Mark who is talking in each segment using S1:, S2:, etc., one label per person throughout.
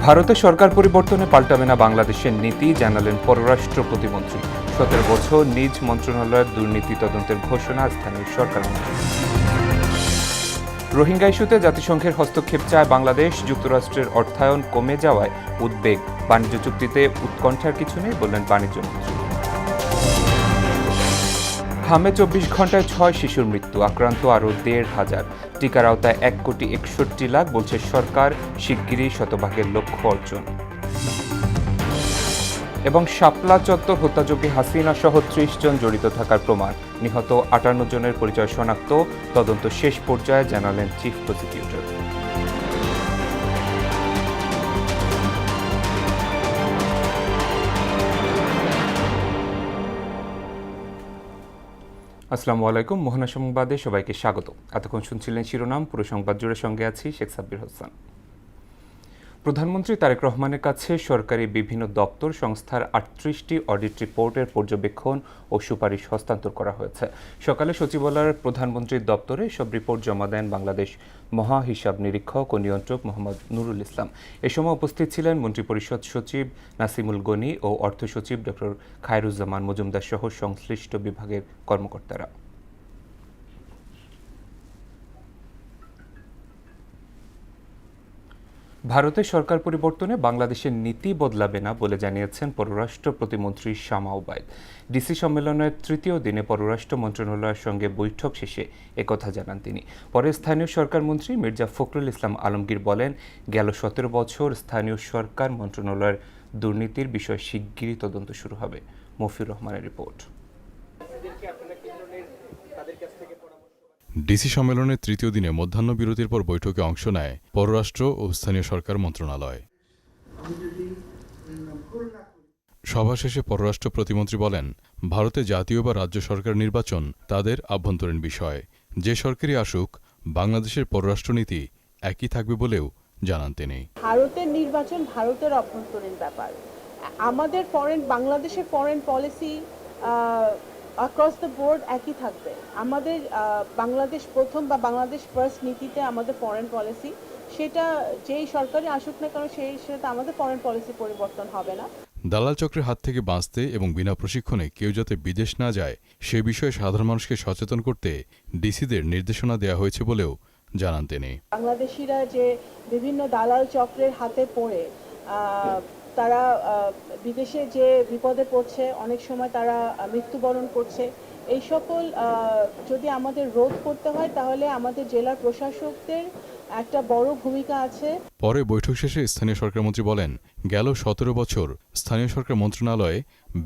S1: ভারতে সরকার পরিবর্তনে পাল্টাবে না বাংলাদেশের নীতি, জানালেন পররাষ্ট্র প্রতিমন্ত্রী। 17 বছর নিজ মন্ত্রণালয়ের দুর্নীতি তদন্তের ঘোষণা স্থানীয় সরকার মন্ত্রী। রোহিঙ্গা ইস্যুতে জাতিসংঘের হস্তক্ষেপ চায় বাংলাদেশ, যুক্তরাষ্ট্রের অর্থায়ন কমে যাওয়ায় উদ্বেগ। বাণিজ্য চুক্তিতে উৎকণ্ঠার কিছু নেই, বললেন বাণিজ্যমন্ত্রী। হামে 24 ঘন্টায় 6 শিশুর মৃত্যু, আক্রান্ত আরও 1,500। টিকার আওতায় 1,61,00,000 বলছে সরকার, শিগগিরই শতভাগের লক্ষ্য অর্জন। এবং শাপলা চত্বর হত্যাযজ্ঞে হাসিনা সহ 30 জন জড়িত থাকার প্রমাণ, নিহত 58 জনের পরিচয় শনাক্ত, তদন্ত শেষ পর্যায়ে, জানালেন চিফ প্রসিকিউটর। আসসালামু আলাইকুম, মোহনা সংবাদে সবাইকে স্বাগত। এতক্ষণ শুনছিলেন শিরোনাম, পুরো সংবাদ জুড়ে সঙ্গে আছি শেখ সাব্বির হোসেন। প্রধানমন্ত্রী তারেক রহমানের কাছে সরকারি বিভিন্ন দপ্তর সংস্থার 38টি অডিট রিপোর্টের পর্যবেক্ষণ ও সুপারিশ হস্তান্তর করা হয়েছে। সকালে সচিবালয়ের প্রধানমন্ত্রীর দপ্তরে সব রিপোর্ট জমা দেন বাংলাদেশ মহা হিসাব নিরীক্ষক ও নিয়ন্ত্রক মোহাম্মদ নুরুল ইসলাম। এ সময় উপস্থিত ছিলেন মন্ত্রিপরিষদ সচিব নাসিমুল গনি ও অর্থ সচিব ডক্টর খায়রুজ্জামান মজুমদার সহ সংশ্লিষ্ট বিভাগের কর্মকর্তারা। ভারতের সরকার পরিবর্তনে বাংলাদেশের নীতি বদলাবে না বলে জানিয়েছেন পররাষ্ট্র প্রতিমন্ত্রী শামা ওবায়দ। ডিসি সম্মেলনের তৃতীয় দিনে পররাষ্ট্র মন্ত্রণালয়ের সঙ্গে বৈঠক শেষে একথা জানান তিনি। পরে স্থানীয় সরকার মন্ত্রী মির্জা ফখরুল ইসলাম আলমগীর বলেন, গেল 17 বছর স্থানীয় সরকার মন্ত্রণালয়ের দুর্নীতির বিষয়ে শিগগিরই তদন্ত শুরু হবে। মফিউর রহমানের রিপোর্ট।
S2: ডিসি সম্মেলনের তৃতীয় দিনে মধ্যাহ্নবিরতির পর বৈঠকে অংশ নেয় পররাষ্ট্র ও স্থানীয় সরকার মন্ত্রণালয়। সভা শেষে পররাষ্ট্র প্রতিমন্ত্রী বলেন, ভারতে জাতীয় বা রাজ্য সরকার নির্বাচন তাদের আভ্যন্তরীণ বিষয়। যে সরকারই আসুক, বাংলাদেশের পররাষ্ট্রনীতি একই থাকবে বলেও জানান তিনি।
S3: ভারতের নির্বাচন ভারতের অভ্যন্তরীণ ব্যাপার। আমাদের বাংলাদেশের foreign policy across the board একই থাকবে। আমাদের বাংলাদেশ প্রথম বা বাংলাদেশ ফার্স্ট নীতিতে আমাদের ফরেন পলিসি, সেটা যেই সরকারই আসুক না কেন সেটা আমাদের ফরেন পলিসি পরিবর্তন হবে না।
S2: দালাল চক্রের হাত থেকে বাঁচতে এবং বিনা প্রশিক্ষণে কেউ যাতে বিদেশ না যায় সে বিষয়ে সাধারণ মানুষকে সচেতন করতে ডিসিদের নির্দেশনা দেওয়া হয়েছে বলেও জানান তিনি।
S3: বাংলাদেশিরা যে বিভিন্ন দালাল চক্রের হাতে পড়ে তারা বিদেশে যে বিপদে পড়ছে, অনেক সময় তারা মৃত্যুবরণ করছে, এই সকল যদি আমাদের রোধ করতে হয় তাহলে আমাদের জেলার প্রশাসকদের একটা বড় ভূমিকা আছে।
S2: পরে বৈঠক শেষে স্থানীয় সরকারমন্ত্রী বলেন, গেল 17 বছর স্থানীয় সরকার মন্ত্রণালয়ে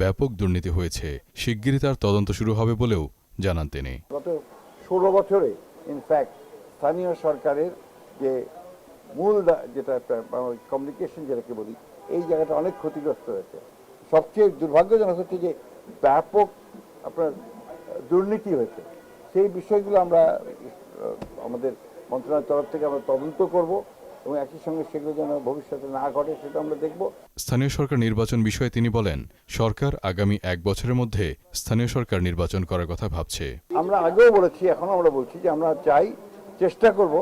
S2: ব্যাপক দুর্নীতি হয়েছে, শিগগিরই তার তদন্ত শুরু হবে বলেও জানান তিনি।
S4: গত 16 বছরে ইনফ্যাক্ট স্থানীয় সরকারের যে মূল যেটা কমিউনিকেশন যেটাকে বলি, এই জায়গাটা অনেক ক্ষতিগ্রস্ত হয়েছে। সবচেয়ে দুর্ভাগ্যজনক হচ্ছে যে ব্যাপক আপনার দুর্নীতি হয়েছে। সেই বিষয়গুলো আমরা আমাদের মন্ত্রণালয়ের তরফ থেকে আমরা তদন্ত করব এবং একই সঙ্গে সেগুলো যেন ভবিষ্যতে না ঘটে সেটা আমরা দেখব।
S2: স্থানীয় সরকার নির্বাচন বিষয়ে তিনি বলেন, সরকার আগামী 1 বছরের মধ্যে স্থানীয় সরকার নির্বাচন করার কথা ভাবছে।
S4: আমরা আগেও বলেছি, এখনো আমরা বলছি যে আমরা চেষ্টা করব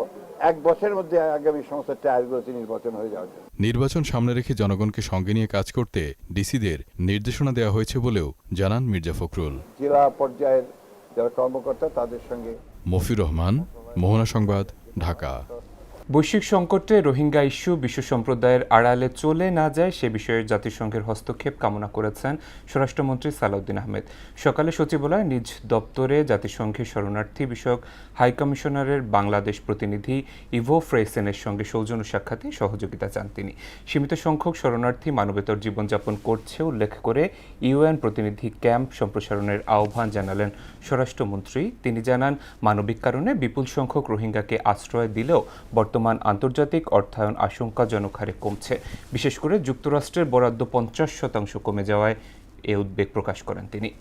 S4: 1 বছরের মধ্যে আগামী সমস্ত টায়ারগুলোতে নির্বাচন হয়ে যাওয়ার জন্য।
S2: নির্বাচন সামনে রেখে জনগণকে সঙ্গে নিয়ে কাজ করতে ডিসিদের নির্দেশনা দেওয়া হয়েছে বলেও জানান মির্জা ফখরুল।
S4: জেলা পর্যায়ের যারা কর্মকর্তা তাদের সঙ্গে।
S2: মফিউর রহমান, মোহনা সংবাদ, ঢাকা।
S1: বৈশ্বিক সংকটে রোহিঙ্গা ইস্যু বিশ্ব সম্প্রদায়ের আড়ালে চলে না যায় সে বিষয়ে জাতিসংঘের হস্তক্ষেপ কামনা করেছেন স্বরাষ্ট্রমন্ত্রী সালাউদ্দিন আহমেদ। সকালে সচিবালয়ে নিজ দপ্তরে জাতিসংঘের শরণার্থী বিষয়ক হাইকমিশনারের বাংলাদেশ প্রতিনিধি ইভো ফ্রেসেনের সঙ্গে সৌজন্য সাক্ষাতে সহযোগিতা চান তিনি। সীমিত সংখ্যক শরণার্থী মানবেতর জীবনযাপন করছে উল্লেখ করে ইউএন প্রতিনিধি ক্যাম্প সম্প্রসারণের আহ্বান জানালেন স্বরাষ্ট্রমন্ত্রী। তিনি জানান, মানবিক কারণে বিপুল সংখ্যক রোহিঙ্গাকে আশ্রয় দিলেও বর্তমান আন্তর্জাতিক অর্থায়ন আশঙ্কাজনক হারে কমছে। বিশেষ করে যুক্তরাষ্ট্রের বরাদ্দ 50% কমে যাওয়ায় এ উদ্বেগ প্রকাশ করেন তিনি।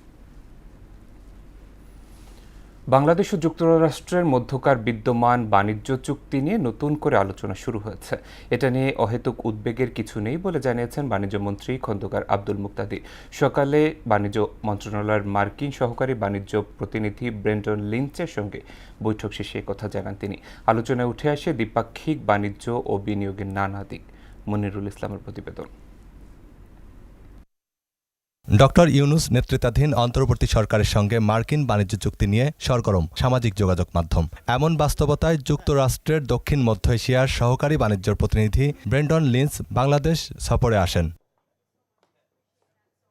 S1: বাংলাদেশ ও যুক্তরাষ্ট্রের মধ্যকার বিদ্যমান বাণিজ্য চুক্তি নিয়ে নতুন করে আলোচনা শুরু হয়েছে। এটা নিয়ে অহেতুক উদ্বেগের কিছু নেই বলে জানিয়েছেন বাণিজ্যমন্ত্রী খন্দকার আব্দুল মুক্তাদির। সকালে বাণিজ্য মন্ত্রণালয়ের মার্কিন সহকারী বাণিজ্য প্রতিনিধি ব্রেন্ডন লিঞ্চের সঙ্গে বৈঠক শেষে কথা জানান তিনি। আলোচনায় উঠে আসে দ্বিপাক্ষিক বাণিজ্য ও বিনিয়োগের নানা দিক। মনিরুল ইসলামের প্রতিবেদন।
S5: ডক্টর ইউনূস নেতৃত্বাধীন অন্তর্বর্তী সরকারের সঙ্গে মার্কিন বাণিজ্য চুক্তি নিয়ে সরগরম সামাজিক যোগাযোগ মাধ্যম। এমন বাস্তবতায় যুক্তরাষ্ট্রের দক্ষিণ মধ্য এশিয়ার সহকারী বাণিজ্য প্রতিনিধি ব্রেন্ডন লিন্স বাংলাদেশ সফরে আসেন।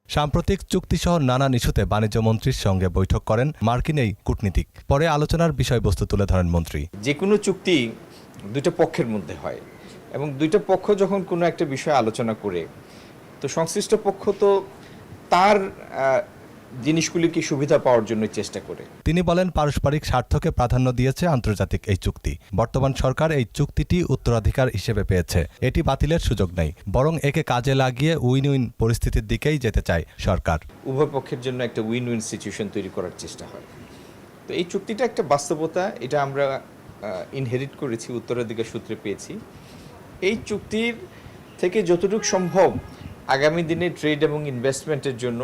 S5: সাম্প্রতিক চুক্তিসহ নানান ইস্যুতে বাণিজ্য মন্ত্রীর সঙ্গে বৈঠক করেন মার্কিন এই কূটনীতিক। পরে আলোচনার বিষয়বস্তু তুলে ধরেন মন্ত্রী।
S6: যে কোনো চুক্তি দুইটা পক্ষের মধ্যে হয় এবং দুইটা পক্ষ যখন কোনো একটা বিষয় আলোচনা করে তো সংশ্লিষ্ট পক্ষ তো তার জিনিসগুলিকে সুবিধা পাওয়ার জন্য চেষ্টা করে।
S5: তিনি বলেন, পারস্পরিক স্বার্থকে প্রাধান্য দিয়েছে আন্তর্জাতিক এই চুক্তি। বর্তমান সরকার এই চুক্তিটি উত্তরাধিকার হিসেবে পেয়েছে। এটি বাতিলের সুযোগ নেই, বরং একে কাজে লাগিয়ে উইন উইন পরিস্থিতির দিকেই যেতে চায় সরকার।
S6: উভয় পক্ষের জন্য একটা উইন উইন সিচুয়েশন তৈরি করার চেষ্টা হয়। তো এই চুক্তিটা একটা বাস্তবতা, এটা আমরা ইনহেরিট করেছি, উত্তরাধিকার সূত্রে পেয়েছি। এই চুক্তির থেকে যতটুকু সম্ভব আগামী দিনে ট্রেড এবং ইনভেস্টমেন্টের জন্য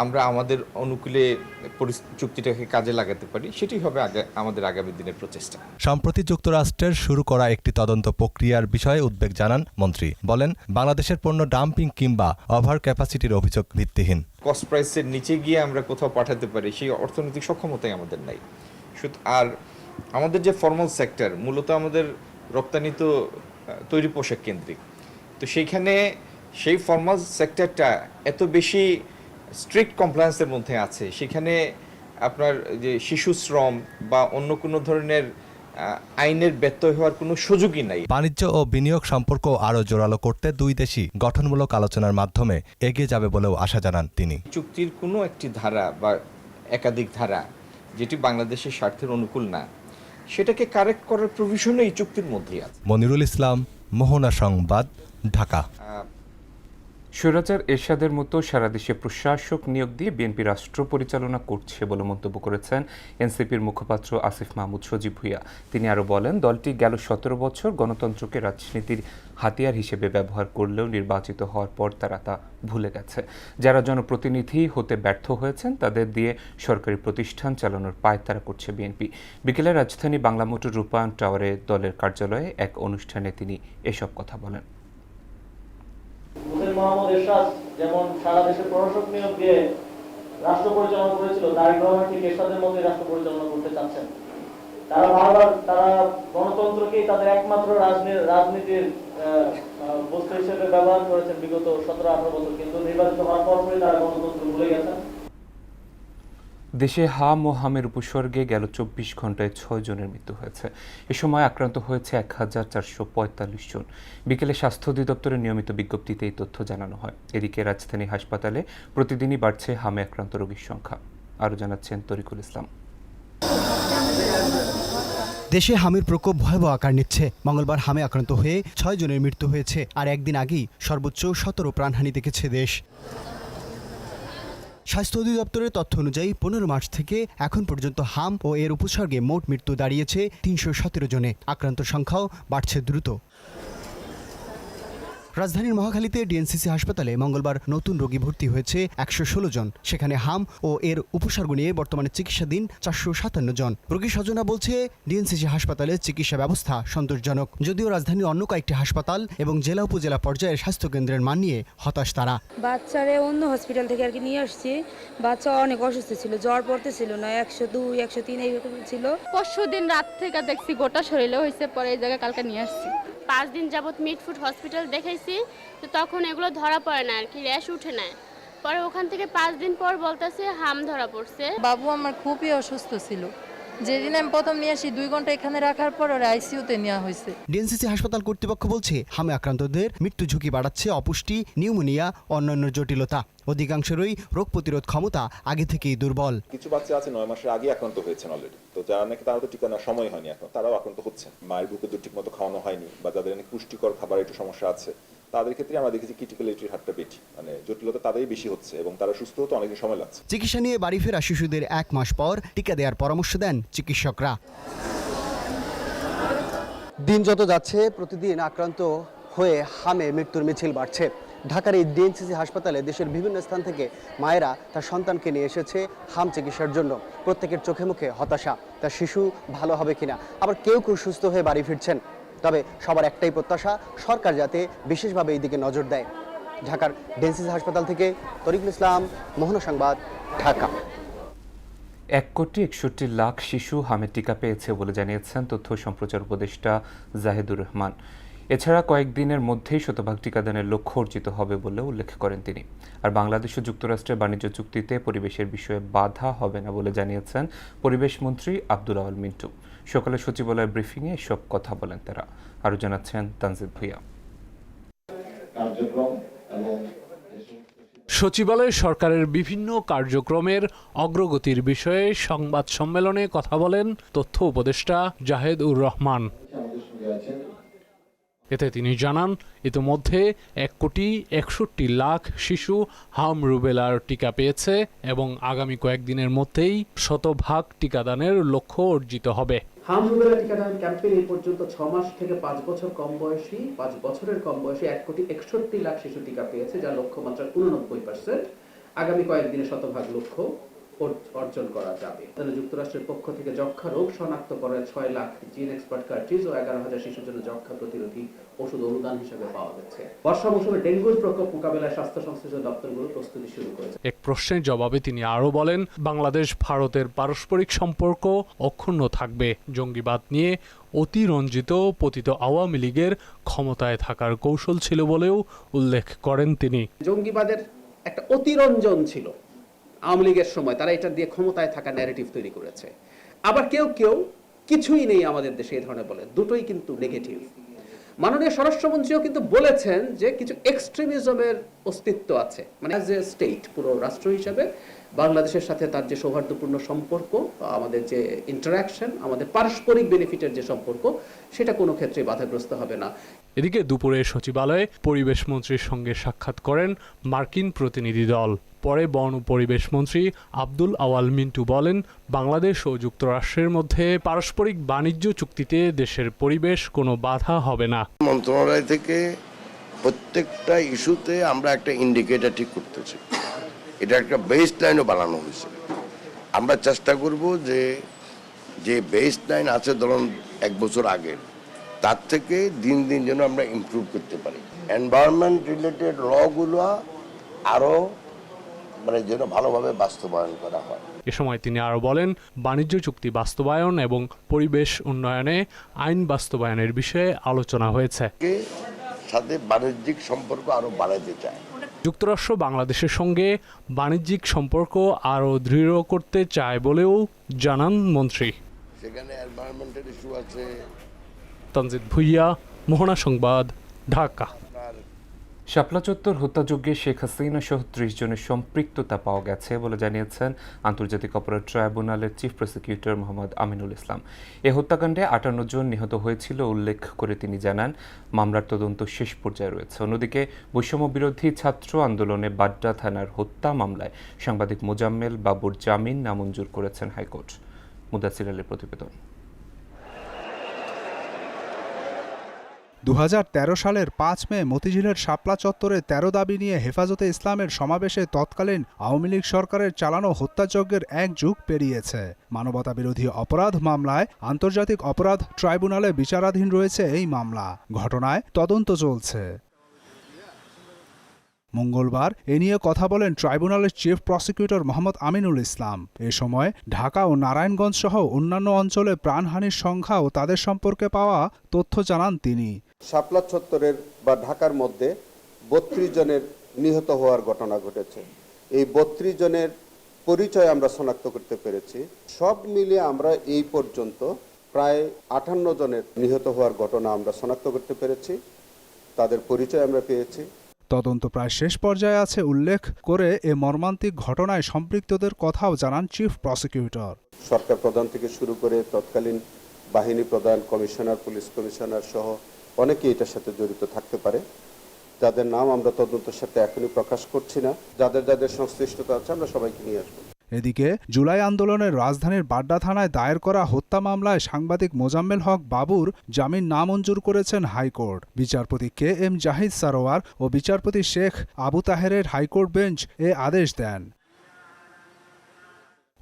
S6: আমরা আমাদের অনুকূলে চুক্তিটাকে কাজে লাগাতে পারি, সেটি হবে আমাদের আগামী দিনের প্রচেষ্টা।
S5: সম্প্রতি যুক্তরাষ্ট্রের শুরু করা একটি তদন্ত প্রক্রিয়ার বিষয়ে উদ্বেগ জানান মন্ত্রী। বলেন, বাংলাদেশের পণ্য ডাম্পিং কিংবা ওভার ক্যাপাসিটির অভিযোগ ভিত্তিহীন।
S6: কস্ট প্রাইসের নিচে গিয়ে আমরা কোথাও পাঠাতে পারি সেই অর্থনৈতিক সক্ষমতাই আমাদের নাই। আর আমাদের যে ফর্মাল সেক্টর, মূলত আমাদের রপ্তানি তো তৈরি পোশাক কেন্দ্রিক, তো সেইখানে সেই ফর্মাল সেক্টরটা এত বেশি স্ট্রিক্ট কমপ্লায়েন্সের মধ্যে আছে, সেখানে আপনার যে শিশু শ্রম বা অন্য কোনো ধরনের আইনের ব্যত্যয় হওয়ার কোনো সুযোগই নাই।
S5: বাণিজ্য ও বিনিয়োগ সম্পর্ক আরও জোরালো করতে দুই দেশই গঠনমূলক আলোচনার মাধ্যমে এগিয়ে যাবে বলেও আশা জানান তিনি।
S6: চুক্তির কোনো একটি ধারা বা একাধিক ধারা যেটি বাংলাদেশের স্বার্থের অনুকূল না, সেটাকে কারেক্ট করার প্রভিশনও এই চুক্তির মধ্যেই আছে।
S5: মনিরুল ইসলাম, মোহনা সংবাদ, ঢাকা।
S1: স্বৈরাচার এরশাদের মতো সারা দেশে প্রশাসক নিয়োগ দিয়ে বিএনপি রাষ্ট্র পরিচালনা করছে বলে মন্তব্য করেছেন এনসিপির মুখপাত্র আসিফ মাহমুদ সজীব ভুঁইয়া। তিনি আরও বলেন, দলটি গেল 17 বছর গণতন্ত্রকে রাজনীতির হাতিয়ার হিসেবে ব্যবহার করলেও নির্বাচিত হওয়ার পর তারা তা ভুলে গেছে। যারা জনপ্রতিনিধি হতে ব্যর্থ হয়েছেন তাদের দিয়ে সরকারি প্রতিষ্ঠান চালানোর পায়তারা করছে বিএনপি। বিকেলে রাজধানী বাংলা মোটর রূপায়ণ টাওয়ারে দলের কার্যালয়ে এক অনুষ্ঠানে তিনি এসব কথা বলেন।
S7: মোহাম্মদ এরশাদ যেমন সারা দেশে প্রশাসক নিয়োগ দিয়ে রাষ্ট্র পরিচালনা করেছিল, তারেক রহমান ঠিক এরশাদের মধ্যে রাষ্ট্র পরিচালনা করতে চাচ্ছেন। তারা বারবার গণতন্ত্রকেই তাদের একমাত্র রাজনীতির বস্তু হিসেবে ব্যবহার করেছেন বিগত 17-18 বছর, কিন্তু নির্বাচিত হওয়ার পরপরই তারা গণতন্ত্র ভুলে গেছেন।
S1: দেশে হাম ও হামের উপসর্গে গেল 24 ঘন্টায় 6 জনের মৃত্যু হয়েছে। এ সময় আক্রান্ত হয়েছে 1445 জন। বিকেলে স্বাস্থ্য অধিদপ্তরের নিয়মিত বিজ্ঞপ্তিতে এই তথ্য জানানো হয়। এদিকে রাজধানী হাসপাতালে প্রতিদিনই বাড়ছে হামে আক্রান্ত রোগীর সংখ্যা। আরও জানাচ্ছেন তরিকুল ইসলাম।
S8: দেশে হামের প্রকোপ ভয়াবহ আকার নিচ্ছে। মঙ্গলবার হামে আক্রান্ত হয়ে 6 জনের মৃত্যু হয়েছে, আর একদিন আগেই সর্বোচ্চ 17 প্রাণহানি দেখেছে দেশ। স্বাস্থ্য অধিদপ্তরের তথ্য অনুযায়ী 15 মার্চ থেকে এখন পর্যন্ত হাম ও এর উপসর্গে মোট মৃত্যু দাঁড়িয়েছে 317 জনে। আক্রান্ত সংখ্যাও বাড়ছে দ্রুত। রাজধানীর মহাখালীতে ডিএনসিসি হাসপাতালে মঙ্গলবার নতুন রোগী ভর্তি হয়েছে 116 জন। সেখানে হাম ও এর উপসর্গ নিয়ে বর্তমানে চিকিৎসাধীন 457 জন। রোগী স্বজনরা বলছে, ডিএনসিসি হাসপাতালে চিকিৎসা ব্যবস্থা সন্তোষজনক, যদিও রাজধানীর অন্য কয়েকটি হাসপাতাল এবং জেলা উপজেলা পর্যায়ের স্বাস্থ্যকেন্দ্রের মান নিয়ে হতাশ তারা।
S9: বাচ্চারে অন্য হসপিটাল থেকে আর কি নিয়ে আসছি। বাচ্চা অনেক অসুস্থ ছিল, জ্বর পড়তেছিল না, 102 103 এইরকম ছিল।
S10: পরশুদিন রাত থেকে দেখছি গোটা শরীরে হয়েছে, পরে এই জায়গায় কালকে নিয়ে আসছি। 5 দিন যাবত মিডফুড হসপিটাল দেখাইছি, তো তখন এগুলো ধরা পড়ে না আর কি, র্যাশ উঠে না। পরে ওখান থেকে 5 দিন পর বলতেছে হাম ধরা পড়ছে।
S11: বাবু আমার খুবই অসুস্থ ছিল, যেদিন আমি প্রথম নিয়ে আসি 2 ঘন্টা এখানে রাখার পর ওর আইসিইউতে নেওয়া হয়েছে।
S8: ডিএনসিসি হাসপাতাল কর্তৃপক্ষ বলছে, হামে আক্রান্তদের মৃত্যু ঝুঁকি বাড়াচ্ছে অপুষ্টি, নিউমোনিয়া, অন্যান্য জটিলতা। অধিকাংশেরই রোগ প্রতিরোধ ক্ষমতা আগে থেকেই দুর্বল।
S12: কিছু বাচ্চা আছে 9 মাসের আগে আক্রান্ত হয়েছেন অলরেডি, তো যারা নাকি তারা তো টিকা নেওয়ার সময় হয়নি, এখন তারাও আক্রান্ত হচ্ছেন। মায়ের বুকে দুধ ঠিক মতো খাওয়ানো হয়নি বা যাদের অনেক পুষ্টিকর খাবার একটু সমস্যা আছে, তাদের ক্ষেত্রে আমরা দেখেছি ক্রিটিক্যালিটির হারটা বেশি, মানে জটিলতা তাদেরই বেশি হচ্ছে এবং তারা সুস্থ হতে অনেকদিন সময় লাগছে।
S8: চিকিৎসা নিয়ে বাড়ি ফেরা শিশুদের 1 মাস পর টিকা দেওয়ার পরামর্শ দেন চিকিৎসকরা। দিন যত যাচ্ছে প্রতিদিন আক্রান্ত হয়ে হামে মৃত্যুর মিছিল বাড়ছে। ঢাকার এই ডিএনসিসি হাসপাতালে দেশের বিভিন্ন স্থান থেকে মায়েরা তার সন্তানকে নিয়ে এসেছে হাম চিকিৎসার জন্য। প্রত্যেকের চোখে মুখে হতাশা, তার শিশু ভালো হবে কিনা, আবার কেউ কেউ সুস্থ হয়ে বাড়ি ফিরছেন। তবে সবার একটাই প্রত্যাশা, সরকার যাতে বিশেষভাবে এই দিকে নজর দেয়। ঢাকার ডিএনসিসি হাসপাতাল থেকে তরিকুল ইসলাম, মোহনা সংবাদ, ঢাকা।
S1: 1,61,00,000 শিশু হামের টিকা পেয়েছে বলে জানিয়েছেন তথ্য সম্প্রচার উপদেষ্টা জাহিদুর রহমান। এছাড়া কয়েকদিনের মধ্যেই শতভাগ টিকাদানের লক্ষ্য অর্জিত হবে বলে উল্লেখ করেন তিনি। আর বাংলাদেশ ও যুক্তরাষ্ট্রের বাণিজ্য চুক্তিতে পরিবেশের বিষয়ে বাধা হবে না বলে জানিয়েছেন পরিবেশ মন্ত্রী আব্দুল আওয়াল মিন্টু। সকালে সচিবালয় ব্রিফিংয়ে এসব কথা বলেন তারা। আরও জানাচ্ছেন তানজিদ ভুঁইয়া।
S13: সচিবালয়ে সরকারের বিভিন্ন কার্যক্রমের অগ্রগতির বিষয়ে সংবাদ সম্মেলনে কথা বলেন তথ্য উপদেষ্টা জাহিদুর রহমান। এতে তিনি জানান, ইতোমধ্যে 1,61,00,000 শিশু হাম রুবেলার টিকা পেয়েছে এবং আগামী কয়েকদিনের মধ্যেই শতভাগ টিকাদানের লক্ষ্য অর্জিত হবে।
S14: হাম রুবেলা টিকাদান ক্যাম্পেইন এই পর্যন্ত 6 মাস থেকে 5 বছর কম বয়সী 5 বছরের কম বয়সী 1,61,00,000 শিশু টিকা পেয়েছে, যার লক্ষ্যমাত্রা 89%। আগামী কয়েকদিনে শতভাগ লক্ষ্য অর্জন করা যাবে। যুক্তরাষ্ট্রের পক্ষ থেকে যক্ষ্মা রোগ শনাক্ত করার 6 লাখ জিন এক্সপার্ট কার্ট্রিজ ও 11,000 শিশুর জন্য যক্ষ্মা প্রতিরোধী ওষুধ অনুদান হিসেবে পাওয়া গেছে। বর্ষা মৌসুমে ডেঙ্গুর প্রকোপ মোকাবেলায় স্বাস্থ্য সংশ্লিষ্ট দপ্তরগুলো প্রস্তুতি শুরু করেছে।
S13: এক প্রশ্নের জবাবে তিনি আরও বলেন, বাংলাদেশ ভারতের পারস্পরিক সম্পর্ক অক্ষুণ্ণ থাকবে। জঙ্গিবাদ নিয়ে অতিরঞ্জিত পতিত আওয়ামী লীগের ক্ষমতায় থাকার কৌশল ছিল বলেও উল্লেখ করেন তিনি।
S14: জঙ্গিবাদের একটা অতিরঞ্জন ছিল আওয়ামী লীগের সময়, তারা এটা দিয়ে ক্ষমতায় থাকা ন্যারেটিভ তৈরি করেছে। আবার কেউ কেউ কিছুই নেই আমাদের দেশে এই ধরনের বলে, দুটোই কিন্তু নেগেটিভ। মাননীয় স্বরাষ্ট্রমন্ত্রীও কিন্তু বলেছেন যে কিছু এক্সট্রিমিজমের অস্তিত্ব আছে, মানে অ্যাজ এ স্টেট, পুরো রাষ্ট্র হিসাবে বাংলাদেশের সাথে তার যে সৌহার্দ্যপূর্ণ সম্পর্ক, আমাদের যে ইন্টারাকশন, আমাদের পারস্পরিক বেনিফিটের যে সম্পর্ক, সেটা কোনো ক্ষেত্রে বাধাগ্রস্ত হবে না।
S13: এদিকে দুপুরে সচিবালয়ে পরিবেশ মন্ত্রীর সঙ্গে সাক্ষাৎ করেন মার্কিন প্রতিনিধি দল। পরে বন ও পরিবেশ মন্ত্রী আব্দুল আওয়াল মিন্টু বলেন, বাংলাদেশ ও যুক্তরাষ্ট্রের মধ্যে পারস্পরিক বাণিজ্য চুক্তিতে দেশের পরিবেশ কোনো বাধা হবে না।
S15: মন্ত্রণালয় থেকে প্রত্যেকটা ইস্যুতে আমরা একটা ইন্ডিকেটর ঠিক করতেছি, এটা একটা বেস লাইনও বানানো হয়েছে। আমরা চেষ্টা করব যে বেস লাইন আছে ধরুন 1 বছর আগের, তার থেকে দিন দিন যেন আমরা ইমপ্রুভ করতে পারি। এনভায়রনমেন্ট রিলেটেড লগুলো আরও মানে যেন ভালোভাবে বাস্তবায়ন করা হয়।
S13: এ সময় তিনি আরও বলেন, বাণিজ্য চুক্তি বাস্তবায়ন এবং পরিবেশ উন্নয়নে আইন বাস্তবায়নের বিষয়ে আলোচনা হয়েছে।
S15: সাথে বাণিজ্যিক সম্পর্ক আরও বাড়াতে চায়।
S13: যুক্তরাষ্ট্র বাংলাদেশের সঙ্গে বাণিজ্যিক সম্পর্ক আরও দৃঢ় করতে চায় বলেও জানান মন্ত্রী।
S15: সেখানে এনভায়রনমেন্টাল ইস্যু আছে।
S13: তানজিদ ভুঁইয়া, মোহনা সংবাদ, ঢাকা।
S1: শাপলা চত্বর হত্যাযজ্ঞে শেখ হাসিনা সহ 30 জনের সম্পৃক্ততা পাওয়া গেছে বলে জানিয়েছেন আন্তর্জাতিক অপরাধ ট্রাইব্যুনালের চিফ প্রসিকিউটর মোহাম্মদ আমিনুল ইসলাম। এ হত্যাকাণ্ডে 58 জন নিহত হয়েছিল উল্লেখ করে তিনি জানান, মামলার তদন্ত শেষ পর্যায়ে রয়েছে। অন্যদিকে বৈষম্য বিরোধী ছাত্র আন্দোলনে বাড্ডা থানার হত্যা মামলায় সাংবাদিক মোজাম্মেল বাবুর জামিন নামঞ্জুর করেছেন হাইকোর্ট। মুদাসির আলীর প্রতিবেদন।
S16: 2013 সালের 5 মে মতিঝিলের শাপলা চত্বরে 13 দাবি নিয়ে হেফাজতে ইসলামের সমাবেশে তৎকালীন আওয়ামী লীগ সরকারের চালানো হত্যাযজ্ঞের 1 যুগ পেরিয়েছে। মানবতা বিরোধী অপরাধ মামলায় আন্তর্জাতিক অপরাধ ট্রাইব্যুনালে বিচারাধীন রয়েছে এই মামলা। ঘটনায় তদন্ত চলছে। মঙ্গলবার এ নিয়ে কথা বলেন ট্রাইব্যুনালের চিফ প্রসিকিউটর মোহাম্মদ আমিনুল ইসলাম। এ সময় ঢাকা ও নারায়ণগঞ্জ সহ অন্যান্য অঞ্চলে প্রাণহানির সংখ্যা ও তাদের সম্পর্কে পাওয়া তথ্য জানান তিনি।
S17: শাপলা চত্বরের বা ঢাকার মধ্যে 32 জনের নিহত হওয়ার ঘটনা ঘটেছে। এই 32 জনের পরিচয় আমরা শনাক্ত করতে পেরেছি। সব মিলিয়ে আমরা এই পর্যন্ত প্রায় 58 জনের নিহত হওয়ার ঘটনা আমরা শনাক্ত করতে পেরেছি, তাদের পরিচয় আমরা পেয়েছি।
S16: তদন্ত প্রায় শেষ পর্যায়ে আছে উল্লেখ করে এ মর্মান্তিক ঘটনায় সম্পৃক্তদের কথাও জানান চিফ প্রসিকিউটর।
S17: সরকার প্রধান থেকে শুরু করে তৎকালীন বাহিনী প্রধান, কমিশনার, পুলিশ কমিশনার সহ অনেকেই এটার সাথে জড়িত থাকতে পারে, যাদের নাম আমরা তদন্তের সাথে এখনই প্রকাশ করছি না। যাদের যাদের সংশ্লিষ্টতা আছে আমরা সবাইকে নিয়ে আসবো।
S16: এদিকে জুলাই আন্দোলনের রাজধানীর বাড্ডা থানায় দায়ের করা হত্যা মামলায় সাংবাদিক মোজাম্মেল হক বাবুর জামিন নামঞ্জুর করেছেন হাইকোর্ট। বিচারপতি কে এম জাহিদ সারোয়ার ও বিচারপতি শেখ আবু তাহেরের হাইকোর্ট বেঞ্চ এ আদেশ দেন।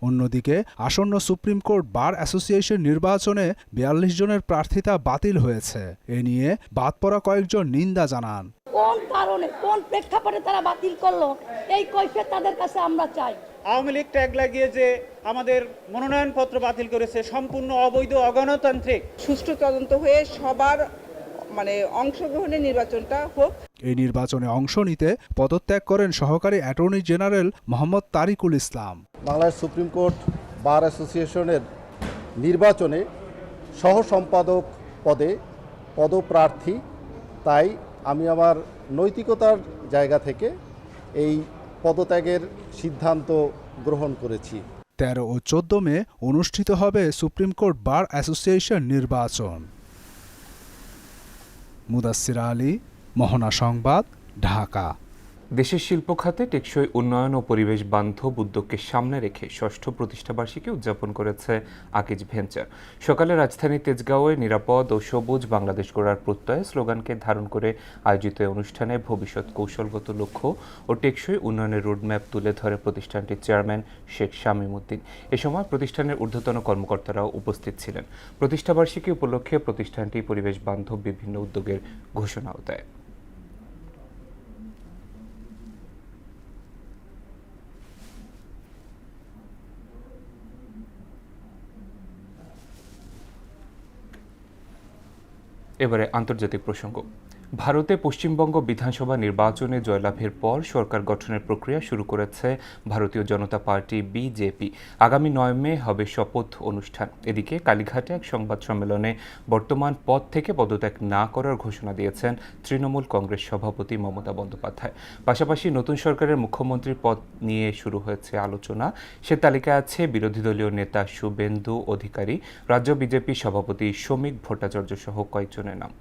S16: অন্যদিকে আসন্ন সুপ্রিম কোর্ট বার অ্যাসোসিয়েশন নির্বাচনে ৪২ জনের প্রার্থিতা বাতিল হয়েছে। এ নিয়ে বাদ পড়া কয়েকজন নিন্দা জানান।
S9: কোন কারণে, কোন প্রেক্ষাপটে তারা বাতিল করলো, এই কৈফিয়ত তাদের কাছে আমরা চাই।
S7: আওয়ামী লীগ ট্যাগ লাগিয়ে যে আমাদের মনোনয়নপত্র বাতিল করেছে সম্পূর্ণ অবৈধ, অগণতান্ত্রিক।
S3: সুষ্ঠু তদন্ত হয়ে সবার অংশগ্রহণের নির্বাচনটা হোক।
S16: এই নির্বাচনে অংশ নিতে পদত্যাগ করেন সহকারী অ্যাটর্নি জেনারেল মোহাম্মদ তারিকুল ইসলাম।
S17: বাংলাদেশ সুপ্রিম কোর্ট বার অ্যাসোসিয়েশনের নির্বাচনে সহ সম্পাদক পদে পদপ্রার্থী, তাই আমি আমার নৈতিকতার জায়গা থেকে এই পদত্যাগের সিদ্ধান্ত গ্রহণ করেছি।
S16: 13 ও 14 মে অনুষ্ঠিত হবে সুপ্রিম কোর্ট বার অ্যাসোসিয়েশন নির্বাচন। মুদাসসির আলী, মোহনা সংবাদ, ঢাকা।
S1: দেশের শিল্প খাতে টেকসই উন্নয়ন ও পরিবেশ বান্ধব উদ্যোগকে সামনে রেখে ৬ষ্ঠ প্রতিষ্ঠাবার্ষিকী উদযাপন করেছে আকিজ ভেঞ্চার। সকালে রাজধানী তেজগাঁওয়ে নিরাপদ ও সবুজ বাংলাদেশ গড়ার প্রত্যয় স্লোগানকে ধারণ করে আয়োজিত অনুষ্ঠানে ভবিষ্যৎ কৌশলগত লক্ষ্য ও টেকসই উন্নয়নের রোডম্যাপ তুলে ধরে প্রতিষ্ঠানটির চেয়ারম্যান শেখ শামীম উদ্দিন। এ সময় প্রতিষ্ঠানের ঊর্ধ্বতন কর্মকর্তারাও উপস্থিত ছিলেন। প্রতিষ্ঠাবার্ষিকী উপলক্ষে প্রতিষ্ঠানটি পরিবেশ বান্ধব বিভিন্ন উদ্যোগের ঘোষণাও দেয়। এবারে আন্তর্জাতিক প্রসঙ্গ। ভারতে পশ্চিমবঙ্গ বিধানসভা নির্বাচনে জয়লাভের পর সরকার গঠনের প্রক্রিয়া শুরু করেছে ভারতীয় জনতা পার্টি বিজেপি। আগামী 9 মে হবে শপথ অনুষ্ঠান। এদিকে কালীঘাটে এক সংবাদ সম্মেলনে বর্তমান পদ থেকে পদত্যাগ না করার ঘোষণা দিয়েছেন তৃণমূল কংগ্রেস সভাপতি মমতা বন্দ্যোপাধ্যায়। পাশাপাশি নতুন সরকারের মুখ্যমন্ত্রীর পদ নিয়ে শুরু হয়েছে আলোচনা। সে তালিকায় আছে বিরোধী দলীয় নেতা শুভেন্দু অধিকারী, রাজ্য বিজেপি সভাপতি শ্রমিক ভট্টাচার্য সহ কয়েকজনের নাম।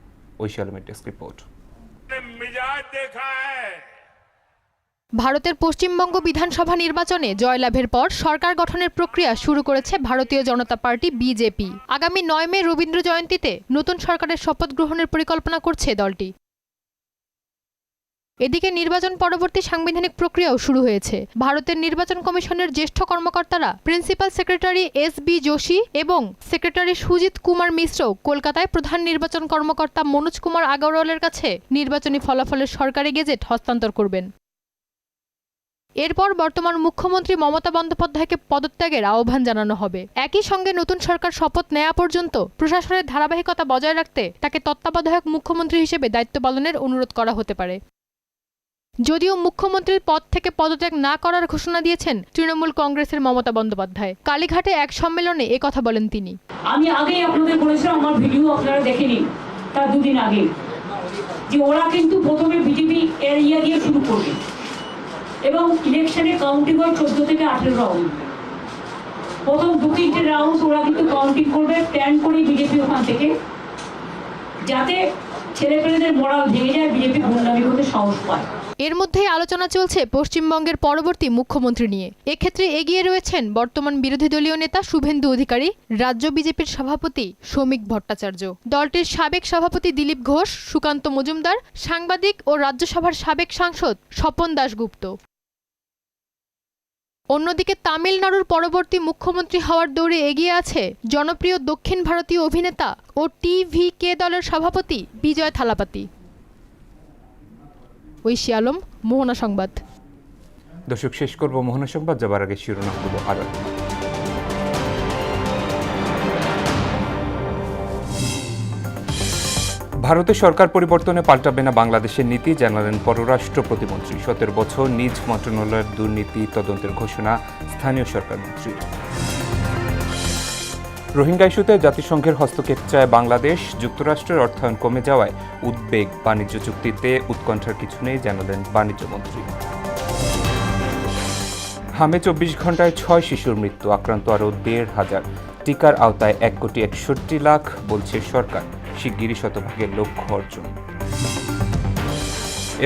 S11: ভারতের পশ্চিমবঙ্গ বিধানসভা নির্বাচনে জয়লাভের পর সরকার গঠনের প্রক্রিয়া শুরু করেছে ভারতীয় জনতা পার্টি বিজেপি। আগামী 9 মে রবীন্দ্র জয়ন্তীতে নতুন সরকারের শপথ গ্রহণের পরিকল্পনা করছে দলটি। এদিকে নির্বাচন পরবর্তী সাংবিধানিক প্রক্রিয়াও শুরু হয়েছে। ভারতের নির্বাচন কমিশনের জ্যেষ্ঠ কর্মকর্তারা প্রিন্সিপাল সেক্রেটারি এস.বি. যোশী এবং সেক্রেটারি সুজিত কুমার মিশ্র কলকাতায় প্রধান নির্বাচন কর্মকর্তা মনোজ কুমার আগরওয়ালের কাছে নির্বাচনী ফলাফলের সরকারি গেজেট হস্তান্তর করবেন। এরপর বর্তমান মুখ্যমন্ত্রী মমতা বন্দ্যোপাধ্যায়কে পদত্যাগের আহ্বান জানানো হবে। একই সঙ্গে নতুন সরকার শপথ নেওয়া পর্যন্ত প্রশাসনের ধারাবাহিকতা বজায় রাখতে তাকে তত্ত্বাবধায়ক মুখ্যমন্ত্রী হিসেবে দায়িত্ব পালনের অনুরোধ করা হতে পারে। যদিও মুখ্যমন্ত্রীর পদ থেকে পদত্যাগ না করার ঘোষণা দিয়েছেন তৃণমূল কংগ্রেসের মমতা বন্দ্যোপাধ্যায়। কালীঘাটে এক সম্মেলনে একথা বলেন তিনি।
S9: আমি আগেই আপনাদের বলেছিলাম, আমার ভিডিও আপনারা দেখে নিন, তার 2 দিন আগে, যে ওরা কিন্তু প্রথমে বিজেপি এরিয়া দিয়ে শুরু করবে এবং ইলেকশনে কাউন্টিং হয় 14 থেকে 18 রাউন্ড। প্রথম 2-3টে রাউন্ড ওরা কিন্তু কাউন্টিং করবে, প্ল্যান করে বিজেপি ওখান থেকে, যাতে ছেলেপেলেদের মোরাল ভেঙে যায়, বিজেপি গুন্ডামি করতে সাহস পায়।
S11: এর মধ্যেই আলোচনা চলছে পশ্চিমবঙ্গের পরবর্তী মুখ্যমন্ত্রী নিয়ে। এক্ষেত্রে এগিয়ে রয়েছেন বর্তমান বিরোধী দলীয় নেতা শুভেন্দু অধিকারী, রাজ্য বিজেপির সভাপতি শ্রমিক ভট্টাচার্য, দলটির সাবেক সভাপতি দিলীপ ঘোষ, সুকান্ত মজুমদার, সাংবাদিক ও রাজ্যসভার সাবেক সাংসদ স্বপন দাশগুপ্ত। অন্যদিকে তামিলনাড়ুর পরবর্তী মুখ্যমন্ত্রী হওয়ার দৌড়ে এগিয়ে আছে জনপ্রিয় দক্ষিণ ভারতীয় অভিনেতা ও টিভিকে দলের সভাপতি বিজয় থালাপাতি। ঐশী আলম, মোহনা সংবাদ।
S1: দর্শক, শেষ করব মোহনা সংবাদ যাবার আগে শিরোনামগুলো আরো। ভারতের সরকার পরিবর্তনে পাল্টাবে না বাংলাদেশের নীতি, জানালেন পররাষ্ট্র প্রতিমন্ত্রী। 17 বছর নিজ মন্ত্রণালয়ের দুর্নীতি তদন্তের ঘোষণা স্থানীয় সরকার মন্ত্রীর। রোহিঙ্গা ইস্যুতে জাতিসংঘের হস্তক্ষেপ চায় বাংলাদেশ, যুক্তরাষ্ট্রের অর্থায়ন কমে যাওয়ায় উদ্বেগ, বাণিজ্য চুক্তিতে উৎকণ্ঠার কিছু নেই, জানালেন বাণিজ্যমন্ত্রী। হামে 24 ঘণ্টায় 6 শিশুর মৃত্যু, আক্রান্ত আরও 1,500। টিকার আওতায় 1,61,00,000 বলছে সরকার, শিগগিরই শতভাগের লক্ষ্য অর্জন।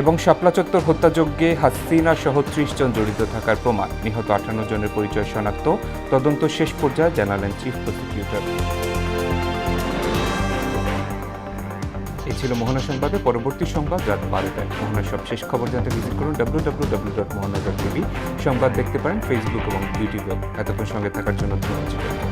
S1: এবং শাপলা চত্বর হত্যাযজ্ঞে হাসিনা সহ 30 জন জড়িত থাকার প্রমাণ, নিহত 58 জনের পরিচয় শনাক্ত, তদন্ত শেষ পর্যায়ে, জানালেন চিফ প্রসিকিউটর। এই ছিল মোহনা সংবাদে। পরবর্তী সংবাদ রাত 12টায়। মোহনার সব শেষ খবর জানতে ভিজিট করুন www.mohana.tv। সংবাদ দেখতে পারেন ফেসবুক এবং ইউটিউবে। এতক্ষণ সঙ্গে থাকার জন্য ধন্যবাদ।